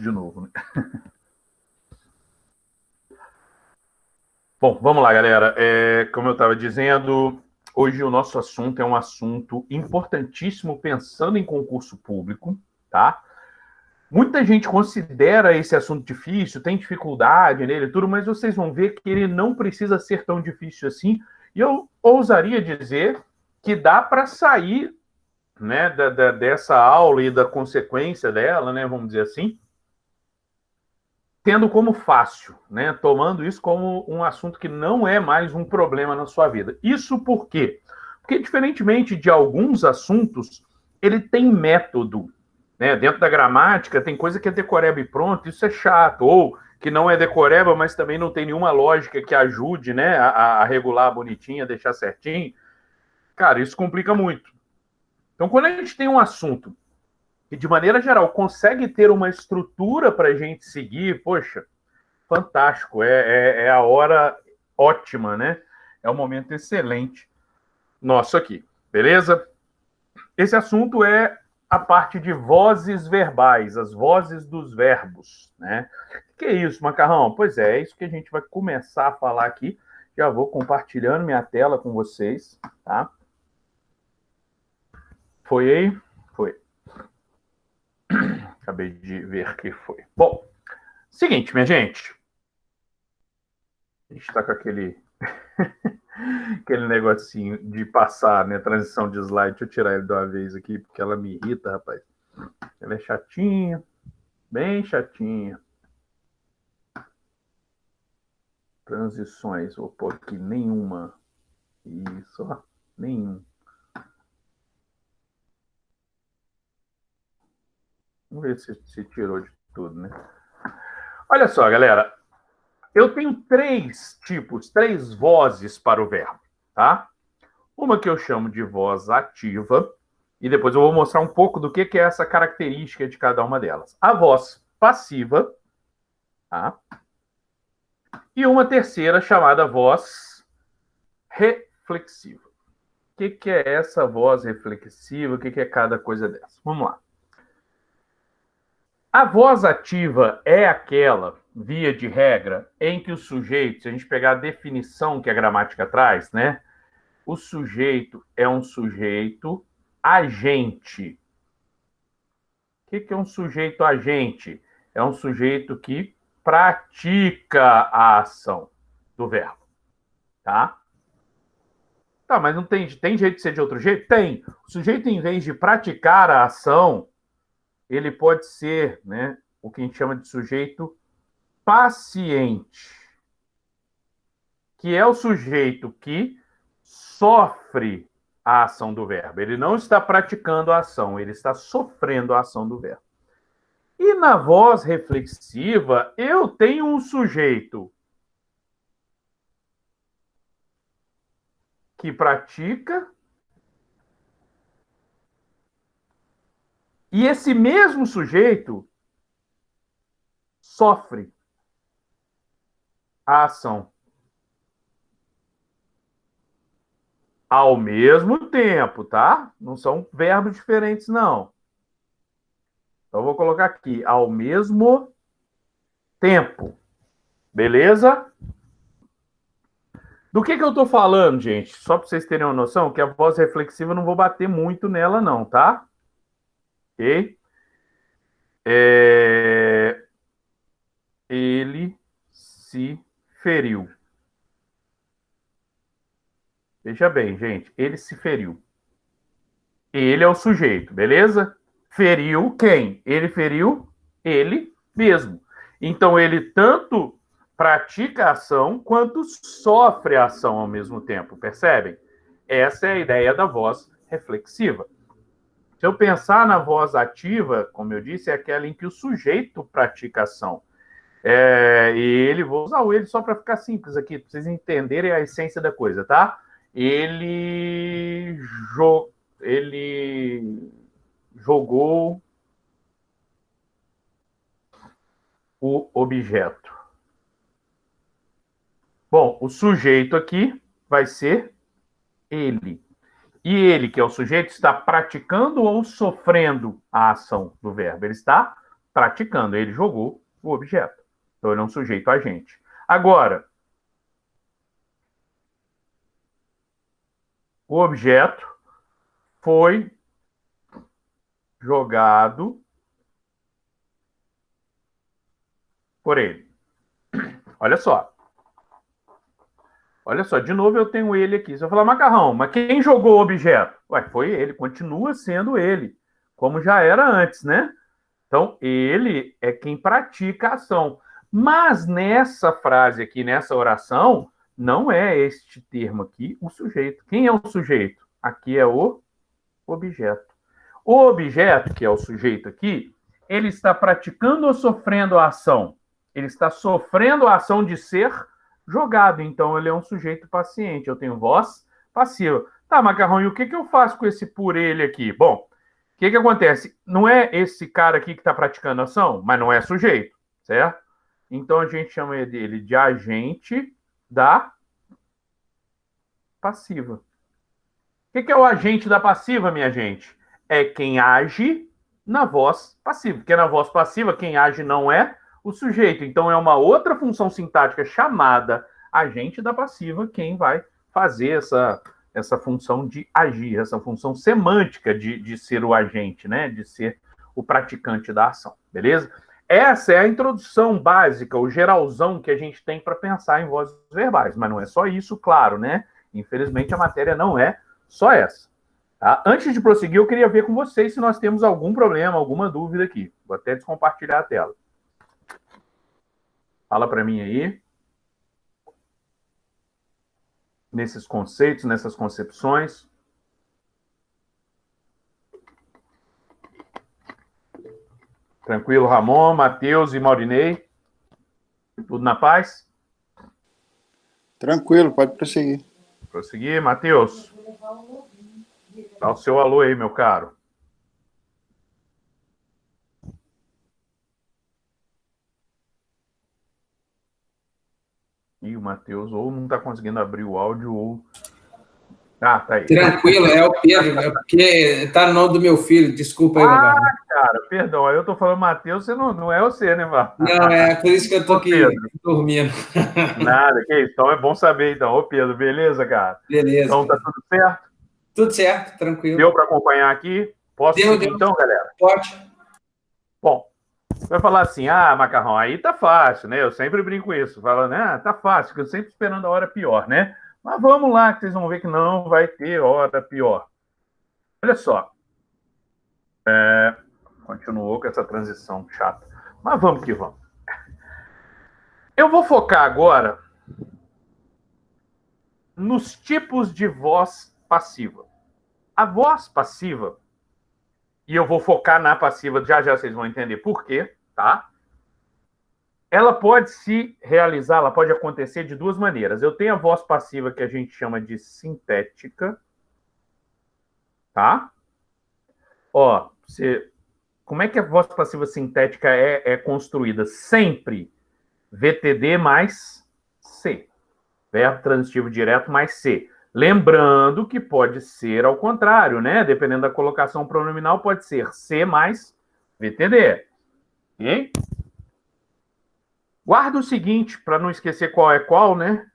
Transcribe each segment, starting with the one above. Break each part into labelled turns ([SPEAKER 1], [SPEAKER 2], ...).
[SPEAKER 1] isso de novo, né? Bom, vamos lá, galera. Como eu estava dizendo, hoje o nosso assunto é um assunto importantíssimo pensando em concurso público, tá? Muita gente considera esse assunto difícil, tem dificuldade nele e tudo, mas vocês vão ver que ele não precisa ser tão difícil assim. E eu ousaria dizer que dá para sair, né, dessa aula e da consequência dela, né, vamos dizer assim, tendo como fácil, né, tomando isso como um assunto que não é mais um problema na sua vida. Isso por quê? Porque, diferentemente de alguns assuntos, ele tem método, né? Dentro da gramática, tem coisa que é decoreba e pronto, isso é chato. Ou que não é decoreba, mas também não tem nenhuma lógica que ajude, né, a regular bonitinho, a deixar certinho. Cara, isso complica muito. Então, quando a gente tem um assunto que, de maneira geral, consegue ter uma estrutura para a gente seguir, poxa, fantástico. É a hora ótima, né? É um momento excelente nosso aqui, beleza? Esse assunto é a parte de vozes verbais, as vozes dos verbos, né? Que é isso, Macarrão? Pois é isso que a gente vai começar a falar aqui. Já vou compartilhando minha tela com vocês, tá? Foi aí? Foi. Acabei de ver que foi. Bom, seguinte, minha gente. A gente está com aquele negocinho de passar, né? Transição de slide. Deixa eu tirar ele de uma vez aqui, porque ela me irrita, rapaz. Ela é chatinha, bem chatinha. Transições, vou pôr aqui nenhuma. Isso, ó, nenhum. Vamos ver se tirou de tudo, né? Olha só, galera. Eu tenho três vozes para o verbo, tá? Uma que eu chamo de voz ativa, e depois eu vou mostrar um pouco do que é essa característica de cada uma delas. A voz passiva, tá? E uma terceira chamada voz reflexiva. O que é essa voz reflexiva? O que é cada coisa dessa? Vamos lá. A voz ativa é aquela, via de regra, em que o sujeito, se a gente pegar a definição que a gramática traz, né? O sujeito é um sujeito agente. O que é um sujeito agente? É um sujeito que pratica a ação do verbo, tá? Tá, mas não tem jeito de ser de outro jeito? Tem. O sujeito, em vez de praticar a ação, ele pode ser, né, o que a gente chama de sujeito paciente, que é o sujeito que sofre a ação do verbo. Ele não está praticando a ação, ele está sofrendo a ação do verbo. E na voz reflexiva, eu tenho um sujeito que pratica, e esse mesmo sujeito sofre a ação. Ao mesmo tempo, tá? Não são verbos diferentes, não. Então, eu vou colocar aqui, ao mesmo tempo. Beleza? Do que eu estou falando, gente? Só para vocês terem uma noção, que a voz reflexiva eu não vou bater muito nela, não, tá? Ok? Ele se feriu. Veja bem, gente, ele se feriu. Ele é o sujeito, beleza? Feriu quem? Ele feriu ele mesmo. Então, ele tanto pratica a ação quanto sofre a ação ao mesmo tempo, percebem? Essa é a ideia da voz reflexiva. Se eu pensar na voz ativa, como eu disse, é aquela em que o sujeito pratica a ação. E ele, vou usar o ele só para ficar simples aqui, para vocês entenderem a essência da coisa, tá? Ele jogou o objeto. Bom, o sujeito aqui vai ser ele. E ele, que é o sujeito, está praticando ou sofrendo a ação do verbo? Ele está praticando, ele jogou o objeto. Então, ele é um sujeito agente. Agora, o objeto foi jogado por ele. Olha só. Olha só, de novo eu tenho ele aqui. Você vai falar, Macarrão, mas quem jogou o objeto? Ué, foi ele, continua sendo ele, como já era antes, né? Então, ele é quem pratica a ação. Mas nessa frase aqui, nessa oração, não é este termo aqui o sujeito. Quem é o sujeito? Aqui é o objeto. O objeto, que é o sujeito aqui, ele está praticando ou sofrendo a ação? Ele está sofrendo a ação de ser jogado. Então, ele é um sujeito paciente. Eu tenho voz passiva. Tá, Macarrão, e o que eu faço com esse por ele aqui? Bom, o que acontece? Não é esse cara aqui que está praticando a ação, mas não é sujeito, certo? Então, a gente chama dele de agente da passiva. O que é o agente da passiva, minha gente? É quem age na voz passiva. Porque na voz passiva, quem age não é o sujeito. Então, é uma outra função sintática chamada agente da passiva quem vai fazer essa função de agir, essa função semântica de ser o agente, né? De ser o praticante da ação, beleza? Essa é a introdução básica, o geralzão que a gente tem para pensar em vozes verbais. Mas não é só isso, claro, né? Infelizmente, a matéria não é só essa. Tá? Antes de prosseguir, eu queria ver com vocês se nós temos algum problema, alguma dúvida aqui. Vou até descompartilhar a tela. Fala para mim aí. Nesses conceitos, nessas concepções. Tranquilo, Ramon, Matheus e Maurinei? Tudo na paz?
[SPEAKER 2] Tranquilo, pode prosseguir.
[SPEAKER 1] Prosseguir, Matheus. Dá o seu alô aí, meu caro. E o Matheus ou não está conseguindo abrir o áudio ou... Ah, tá aí.
[SPEAKER 3] Tranquilo, é o Pedro, é porque está no nome do meu filho, desculpa aí, Macarrão.
[SPEAKER 1] Cara, perdão, aí eu tô falando Matheus, você não é você, né, Marcos?
[SPEAKER 3] Não, é por isso que eu tô aqui dormindo.
[SPEAKER 1] Nada, que isso, então é bom saber, então. Ô, Pedro, beleza, cara?
[SPEAKER 3] Beleza.
[SPEAKER 1] Então tá tudo certo?
[SPEAKER 3] Tudo certo, tranquilo.
[SPEAKER 1] Deu para acompanhar aqui? Posso seguir, então, galera?
[SPEAKER 3] Pode.
[SPEAKER 1] Bom, vai falar assim, Macarrão, aí tá fácil, né? Eu sempre brinco com isso, falando, tá fácil, porque eu sempre esperando a hora pior, né? Mas vamos lá, que vocês vão ver que não vai ter hora pior. Olha só. Continuou com essa transição chata. Mas vamos que vamos. Eu vou focar agora nos tipos de voz passiva. A voz passiva, e eu vou focar na passiva, já vocês vão entender por quê, tá? Ela pode se realizar, ela pode acontecer de duas maneiras. Eu tenho a voz passiva que a gente chama de sintética, tá? Ó, como é que a voz passiva sintética é construída? Sempre VTD mais C. Verbo transitivo direto mais C. Lembrando que pode ser ao contrário, né? Dependendo da colocação pronominal, pode ser C mais VTD. Ok? Guarda o seguinte, para não esquecer qual é qual, né?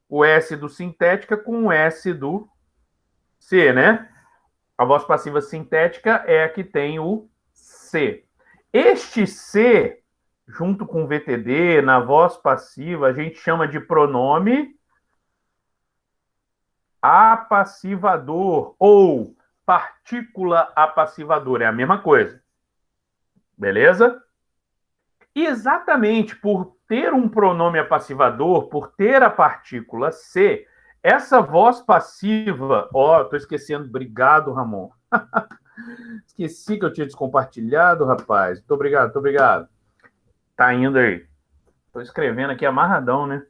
[SPEAKER 1] O S do sintética com o S do C, né? A voz passiva sintética é a que tem o C. Este C, junto com o VTD, na voz passiva, a gente chama de pronome apassivador ou partícula apassivadora. É a mesma coisa. Beleza? E exatamente por ter um pronome apassivador, por ter a partícula C, essa voz passiva... tô esquecendo. Obrigado, Ramon. Esqueci que eu tinha descompartilhado, rapaz. Muito obrigado. Tá indo aí. Tô escrevendo aqui amarradão, né?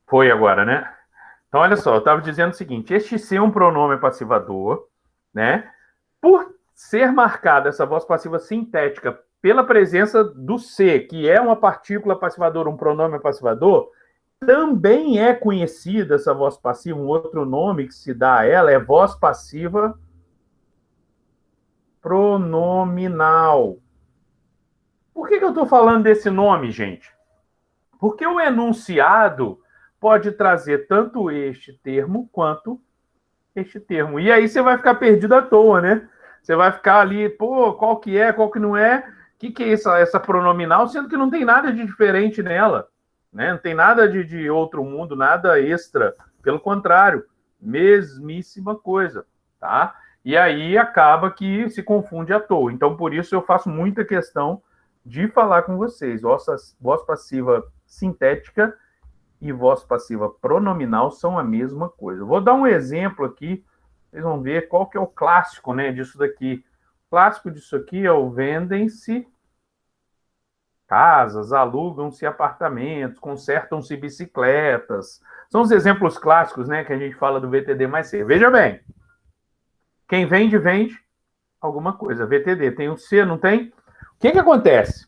[SPEAKER 1] Foi agora, né? Então, olha só, eu estava dizendo o seguinte, este C é um pronome passivador, né? Por ser marcada essa voz passiva sintética pela presença do C, que é uma partícula passivadora, um pronome passivador, Também é conhecida essa voz passiva, um outro nome que se dá a ela é voz passiva pronominal. Por que eu estou falando desse nome, gente? Porque o enunciado pode trazer tanto este termo quanto este termo. E aí você vai ficar perdido à toa, né? Você vai ficar ali, pô, qual que é, qual que não é? O que é essa pronominal? Sendo que não tem nada de diferente nela. Né? Não tem nada de outro mundo, nada extra. Pelo contrário, mesmíssima coisa. Tá? E aí acaba que se confunde à toa. Então, por isso eu faço muita questão de falar com vocês. Voz passiva sintética e voz passiva pronominal são a mesma coisa. Vou dar um exemplo aqui, vocês vão ver qual que é o clássico, né, disso daqui. O clássico disso aqui é o vendem-se casas, alugam-se apartamentos, consertam-se bicicletas. São os exemplos clássicos, né, que a gente fala do VTD mais cedo. Veja bem, quem vende, vende alguma coisa. VTD tem um C, não tem? O que acontece?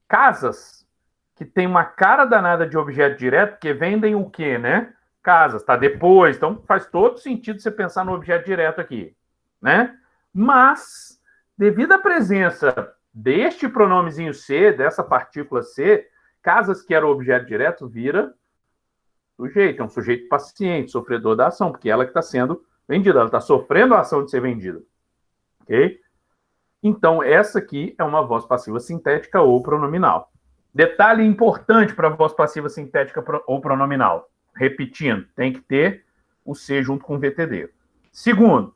[SPEAKER 1] Casas que tem uma cara danada de objeto direto, porque vendem o quê, né? Casas, tá depois, então faz todo sentido você pensar no objeto direto aqui, né? Mas, devido à presença deste pronomezinho C, dessa partícula C, casas que era objeto direto vira sujeito, é um sujeito paciente, sofredor da ação, porque ela que está sendo vendida, ela está sofrendo a ação de ser vendida, ok? Então, essa aqui é uma voz passiva sintética ou pronominal. Detalhe importante para a voz passiva sintética ou pronominal. Repetindo, tem que ter o C junto com o VTD. Segundo,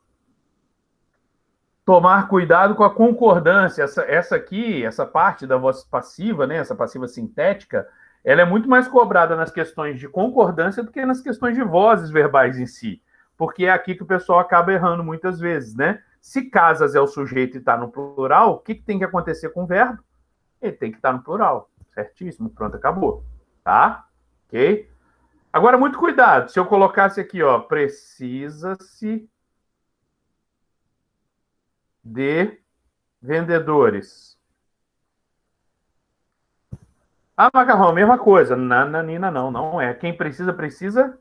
[SPEAKER 1] tomar cuidado com a concordância. Essa aqui, essa parte da voz passiva, né, essa passiva sintética, ela é muito mais cobrada nas questões de concordância do que nas questões de vozes verbais em si. Porque é aqui que o pessoal acaba errando muitas vezes, né? Se casas é o sujeito e está no plural, o que tem que acontecer com o verbo? Ele tem que estar no plural. Certíssimo, pronto, acabou. Tá? Ok? Agora, muito cuidado. Se eu colocasse aqui, ó, precisa-se de vendedores. Ah, macarrão, mesma coisa. Nananina, não, não é. Quem precisa, precisa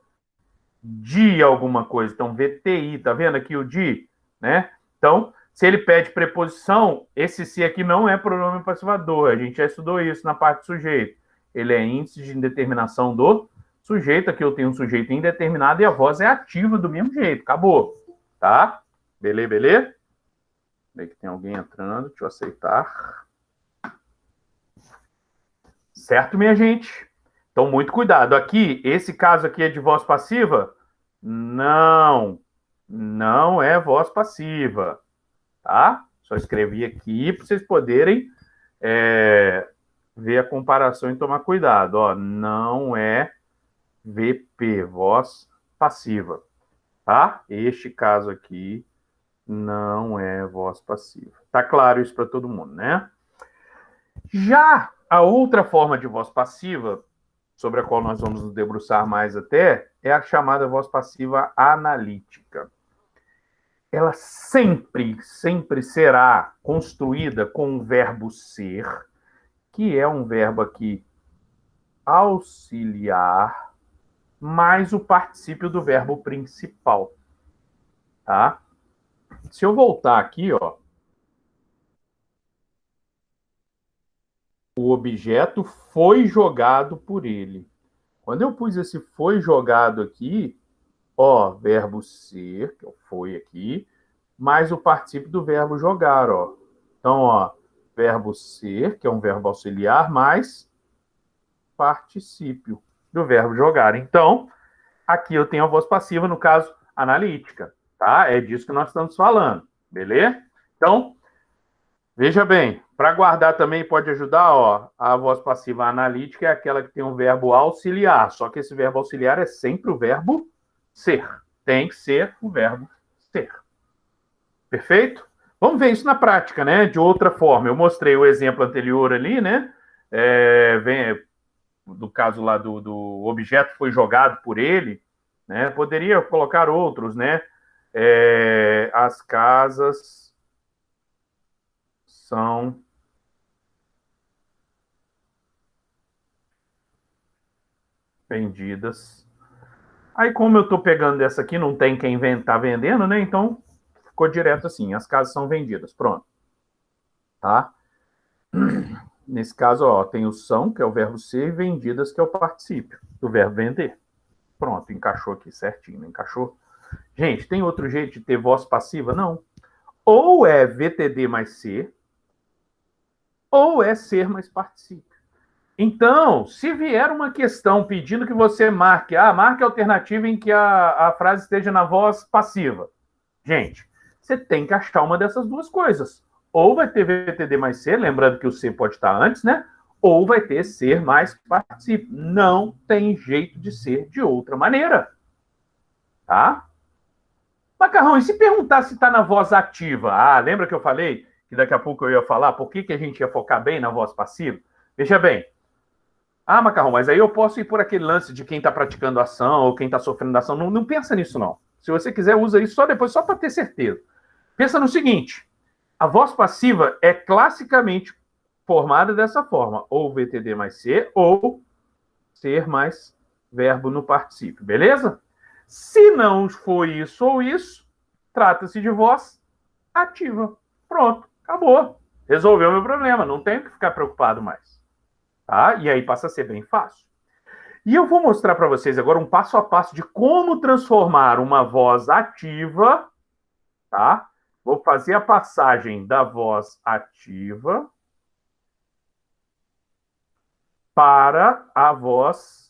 [SPEAKER 1] de alguma coisa. Então, VTI, tá vendo aqui o de, né? Então, se ele pede preposição, esse se aqui não é pronome passivador. A gente já estudou isso na parte do sujeito. Ele é índice de indeterminação do sujeito. Aqui eu tenho um sujeito indeterminado e a voz é ativa do mesmo jeito. Acabou. Tá? Beleza, beleza? Vê que tem alguém entrando. Deixa eu aceitar. Certo, minha gente? Então, muito cuidado. Aqui, esse caso aqui é de voz passiva? Não. Não é voz passiva. Tá? Só escrevi aqui para vocês poderem ver a comparação e tomar cuidado. Ó, não é VP, voz passiva. Tá? Este caso aqui não é voz passiva. Tá claro isso para todo mundo, né? Já a outra forma de voz passiva, sobre a qual nós vamos nos debruçar mais até, é a chamada voz passiva analítica. Ela sempre será construída com o verbo ser, que é um verbo aqui auxiliar, mais o particípio do verbo principal. Tá? Se eu voltar aqui, ó, o objeto foi jogado por ele. Quando eu pus esse foi jogado aqui, ó, verbo ser, que foi aqui, mais o particípio do verbo jogar, ó. Então, ó, verbo ser, que é um verbo auxiliar, mais particípio do verbo jogar. Então, aqui eu tenho a voz passiva, no caso, analítica, tá? É disso que nós estamos falando, beleza? Então, veja bem, para guardar também pode ajudar, ó, a voz passiva analítica é aquela que tem um verbo auxiliar, só que esse verbo auxiliar é sempre o verbo ser. Tem que ser o verbo ser. Perfeito? Vamos ver isso na prática, né? De outra forma. Eu mostrei o exemplo anterior ali, né? Do caso lá do objeto foi jogado por ele, né? Poderia colocar outros, né? As casas são Vendidas. Aí, como eu estou pegando dessa aqui, não tem quem tá vendendo, né? Então, ficou direto assim, as casas são vendidas. Pronto. Tá? Nesse caso, ó, tem o são, que é o verbo ser, e vendidas, que é o particípio do verbo vender. Pronto, encaixou aqui certinho, encaixou? Gente, tem outro jeito de ter voz passiva? Não. Ou é VTD mais ser, ou é ser mais particípio. Então, se vier uma questão pedindo que você marque a alternativa em que a frase esteja na voz passiva. Gente, você tem que achar uma dessas duas coisas. Ou vai ter VTD mais ser, lembrando que o ser pode estar antes, né? Ou vai ter ser mais particípio. Não tem jeito de ser de outra maneira. Tá? Macarrão, e se perguntar se está na voz ativa? Ah, lembra que eu falei que daqui a pouco eu ia falar por que a gente ia focar bem na voz passiva? Veja bem. Ah, Macarrão, mas aí eu posso ir por aquele lance de quem está praticando ação ou quem está sofrendo ação. Não, não pensa nisso, não. Se você quiser, usa isso só depois, só para ter certeza. Pensa no seguinte: a voz passiva é classicamente formada dessa forma: ou VTD mais ser, ou ser mais verbo no particípio, beleza? Se não for isso ou isso, trata-se de voz ativa. Pronto, acabou. Resolveu o meu problema, não tenho que ficar preocupado mais. Tá? E aí passa a ser bem fácil. E eu vou mostrar para vocês agora um passo a passo de como transformar uma voz ativa, tá? Vou fazer a passagem da voz ativa para a voz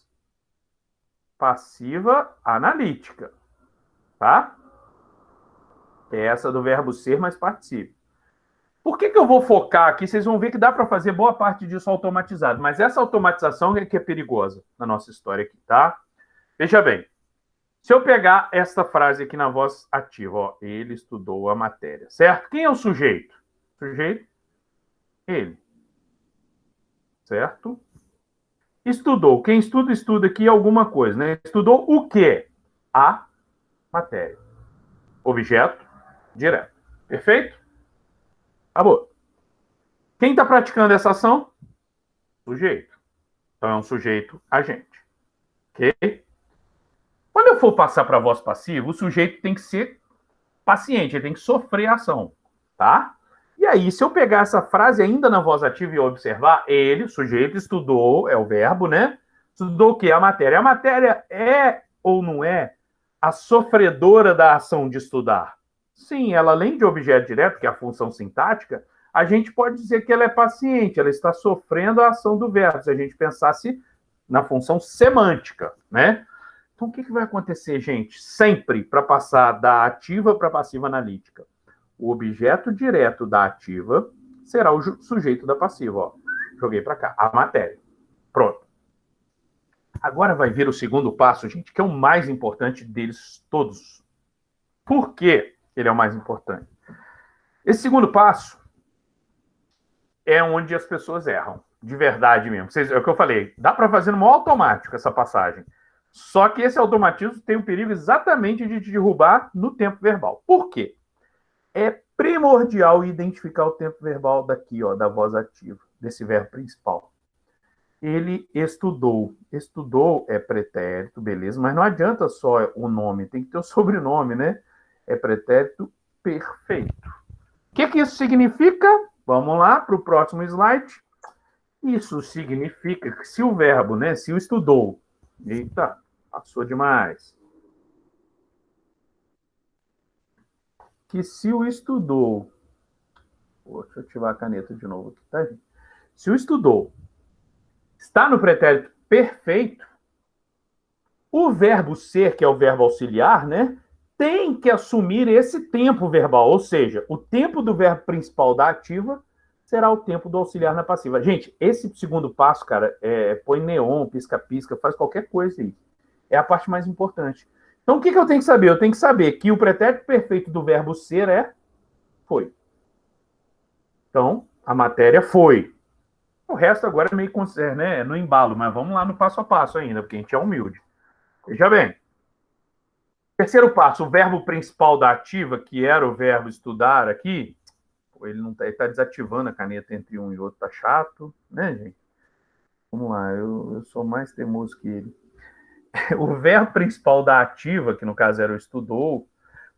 [SPEAKER 1] passiva analítica, tá? É essa do verbo ser mais particípio. Por que eu vou focar aqui? Vocês vão ver que dá para fazer boa parte disso automatizado, mas essa automatização é que é perigosa na nossa história aqui, tá? Veja bem, se eu pegar essa frase aqui na voz ativa, ó, ele estudou a matéria, certo? Quem é o sujeito? Sujeito, ele, certo? Estudou. Quem estuda, estuda aqui alguma coisa, né? Estudou o quê? A matéria. Objeto, direto. Perfeito? Acabou. Quem está praticando essa ação? Sujeito. Então é um sujeito agente. Ok? Quando eu for passar para a voz passiva, o sujeito tem que ser paciente, ele tem que sofrer a ação. Tá? E aí, se eu pegar essa frase ainda na voz ativa e observar, ele, o sujeito, estudou, é o verbo, né? Estudou o quê? A matéria. A matéria é ou não é a sofredora da ação de estudar? Sim, ela, além de objeto direto, que é a função sintática, a gente pode dizer que ela é paciente, ela está sofrendo a ação do verbo, se a gente pensasse na função semântica, né? Então, o que vai acontecer, gente? Sempre para passar da ativa para a passiva analítica. O objeto direto da ativa será o sujeito da passiva. Ó. Joguei para cá, a matéria. Pronto. Agora vai vir o segundo passo, gente, que é o mais importante deles todos. Por que ele é o mais importante? Esse segundo passo é onde as pessoas erram, de verdade mesmo. É o que eu falei, dá para fazer no modo automático essa passagem. Só que esse automatismo tem o perigo exatamente de te derrubar no tempo verbal. Por quê? É primordial identificar o tempo verbal daqui, ó, da voz ativa, desse verbo principal. Ele estudou. Estudou é pretérito, beleza, mas não adianta só o nome, tem que ter o sobrenome, né? É pretérito perfeito. O que isso significa? Vamos lá para o próximo slide. Isso significa que se o verbo, né, se o estudou, eita, passou demais. Que se o estudou, deixa eu ativar a caneta de novo aqui, tá, gente? Se o estudou está no pretérito perfeito, o verbo ser, que é o verbo auxiliar, né, tem que assumir esse tempo verbal, ou seja, o tempo do verbo principal da ativa será o tempo do auxiliar na passiva. Gente, esse segundo passo, cara, põe neon, pisca-pisca, faz qualquer coisa aí. É a parte mais importante. Então, o que eu tenho que saber? Eu tenho que saber que o pretérito perfeito do verbo ser é foi. Então, a matéria foi. O resto agora é meio né, no embalo, mas vamos lá no passo a passo ainda, porque a gente é humilde. Veja bem. Terceiro passo, o verbo principal da ativa, que era o verbo estudar aqui, ele não está desativando a caneta entre um e outro, tá chato, né, gente? Vamos lá, eu sou mais teimoso que ele. o verbo principal da ativa, que no caso era o estudou,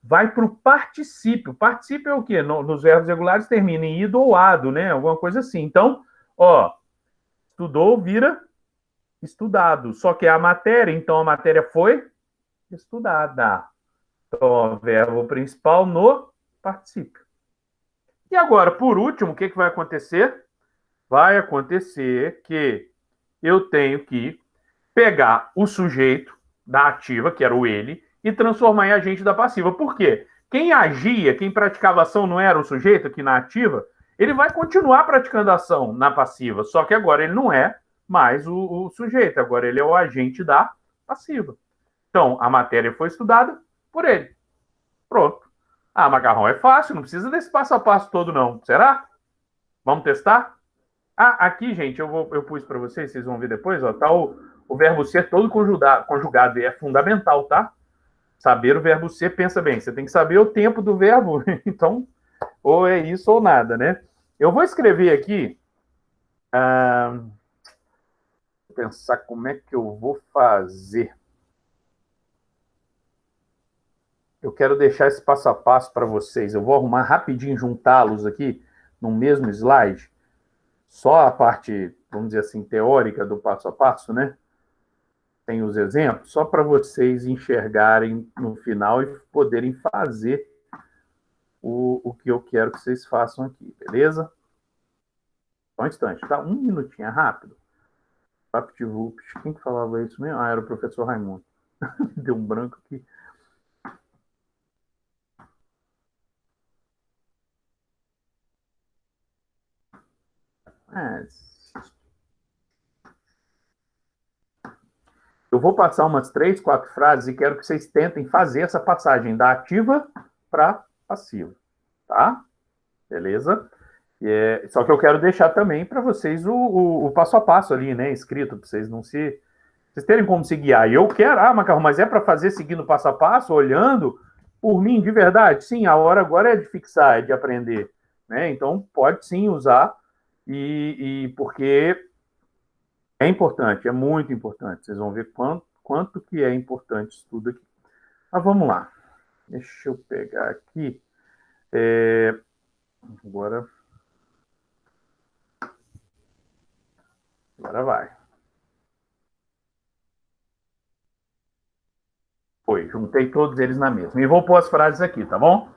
[SPEAKER 1] vai para o particípio. Particípio é o quê? Nos verbos regulares termina em ido ou ado, né? Alguma coisa assim. Então, ó, estudou vira estudado. Só que é a matéria, então a matéria foi estudada. Então, ó, verbo principal no particípio. E agora, por último, o que vai acontecer? Vai acontecer que eu tenho que pegar o sujeito da ativa, que era o ele, e transformar em agente da passiva. Por quê? Quem agia, quem praticava ação não era o sujeito aqui na ativa, ele vai continuar praticando ação na passiva, só que agora ele não é mais o sujeito, agora ele é o agente da passiva. Então, a matéria foi estudada por ele. Pronto. Ah, macarrão, é fácil, não precisa desse passo a passo todo, não. Será? Vamos testar? Ah, aqui, gente, eu pus para vocês, vocês vão ver depois, ó, tá o verbo ser todo conjugado, e é fundamental, tá? Saber o verbo ser, pensa bem, você tem que saber o tempo do verbo, então, ou é isso ou nada, né? Eu vou escrever aqui, vou pensar como é que eu vou fazer. Eu quero deixar esse passo a passo para vocês, eu vou arrumar rapidinho, juntá-los aqui no mesmo slide, só a parte, vamos dizer assim, teórica do passo a passo, né? Tem os exemplos, só para vocês enxergarem no final e poderem fazer o que eu quero que vocês façam aqui, beleza? Só um instante, tá? Um minutinho, é rápido. VaptVupt, quem que falava isso mesmo? Ah, era o professor Raimundo. Deu um branco aqui. Eu vou passar umas 3, 4 frases e quero que vocês tentem fazer essa passagem da ativa para passiva, tá? Beleza? Só que eu quero deixar também para vocês o passo a passo ali, né? Escrito, para vocês não se... Vocês terem como se guiar. E eu quero, Macarrão, mas é para fazer seguindo passo a passo, olhando por mim, de verdade? Sim, a hora agora é de fixar, é de aprender. Né? Então, pode sim usar, porque é importante, é muito importante. Vocês vão ver quanto que é importante isso tudo aqui. Mas vamos lá. Deixa eu pegar aqui. Agora vai. Foi, juntei todos eles na mesma. E vou pôr as frases aqui, tá bom?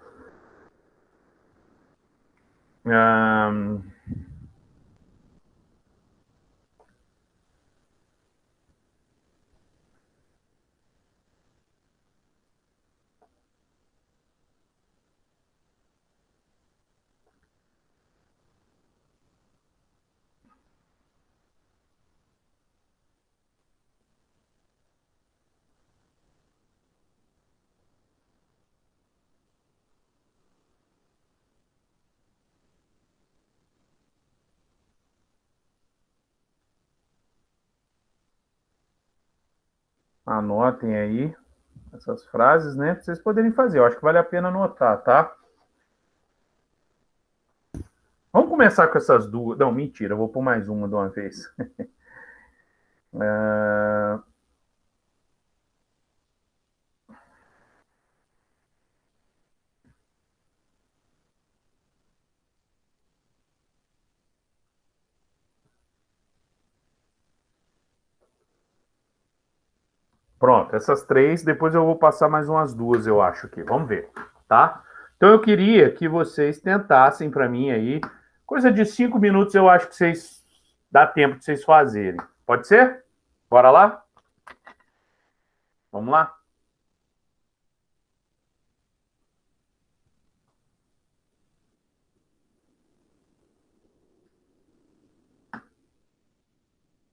[SPEAKER 1] Anotem aí essas frases, né? Para vocês poderem fazer. Eu acho que vale a pena anotar, tá? Vamos começar com essas duas. Não, mentira, eu vou pôr mais uma de uma vez. Pronto, essas três. Depois eu vou passar mais umas duas, eu acho aqui. Vamos ver, tá? Então eu queria que vocês tentassem para mim aí. Coisa de 5 minutos eu acho que vocês... Dá tempo de vocês fazerem. Pode ser? Bora lá? Vamos lá?